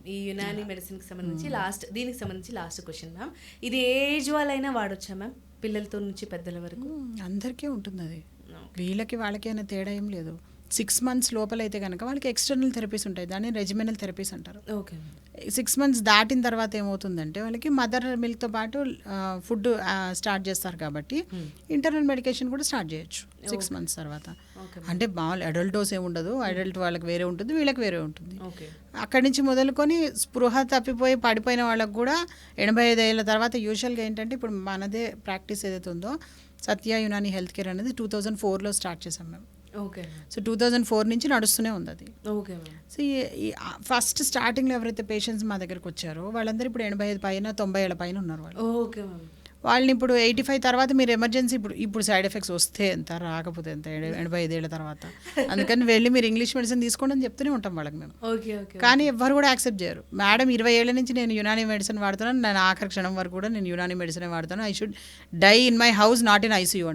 Ma'am ఈ యునానీ మెడిసిన్కి సంబంధించి దీనికి సంబంధించి లాస్ట్ క్వశ్చన్ మ్యామ్. ఇది ఏజ్ వాళ్ళైనా వాడొచ్చా మ్యామ్, పిల్లలతో నుంచి పెద్దల వరకు? అందరికీ ఉంటుంది అది, వీళ్ళకి వాళ్ళకి అయినా తేడా ఏం లేదు. 6 months లోపలైతే కనుక వాళ్ళకి ఎక్స్టర్నల్ థెరపీస్ ఉంటాయి, దాన్ని రెజిమినల్ థెరపీస్ అంటారు. ఓకే. 6 months దాటిన తర్వాత ఏమవుతుందంటే వాళ్ళకి మదర్ మిల్క్తో పాటు ఫుడ్ స్టార్ట్ చేస్తారు కాబట్టి ఇంటర్నల్ మెడికేషన్ కూడా స్టార్ట్ చేయొచ్చు 6 months తర్వాత. అంటే మామూలు అడల్ట్ డోస్ ఏమి ఉండదు, అడల్ట్ వాళ్ళకి వేరే ఉంటుంది, వీళ్ళకి వేరే ఉంటుంది. అక్కడి నుంచి మొదలుకొని స్పృహ తప్పిపోయి పడిపోయిన వాళ్ళకు కూడా 85 ఏళ్ళ తర్వాత యూజువల్గా ఏంటంటే ఇప్పుడు మనదే ప్రాక్టీస్ ఏదైతే ఉందో సత్య యునాని హెల్త్ కేర్ అనేది 2004లో స్టార్ట్ చేసాం మేము. ఓకే. సో 2004 నుంచి నడుస్తూనే ఉంది అది. ఓకే. సో ఈ ఫస్ట్ స్టార్టింగ్లో ఎవరైతే పేషెంట్స్ మా దగ్గరకు వచ్చారో వాళ్ళందరూ ఇప్పుడు 85 పైన 90 ఏళ్ళ పైన ఉన్నారు వాళ్ళు. Okay ma'am. వాళ్ళని ఇప్పుడు 85 తర్వాత మీరు ఎమర్జెన్సీ ఇప్పుడు సైడ్ ఎఫెక్ట్స్ వస్తే ఎంత, రాకపోతే ఎంత 85 ఏళ్ళ తర్వాత, అందుకని వెళ్ళి మీరు ఇంగ్లీష్ మెడిసిన్ తీసుకోండి అని చెప్తూనే ఉంటాం వాళ్ళకి మేము. కానీ ఎవ్వరు కూడా యాక్సెప్ట్ చేయరు. మేడం 20 ఏళ్ళ నుంచి నేను యునానీ మెడిసిన్ వాడుతున్నాను, నేను ఆఖరి క్షణం వరకు కూడా నేను యునానీ మెడిసిన్ వాడుతాను, I should die in my house not in ICU.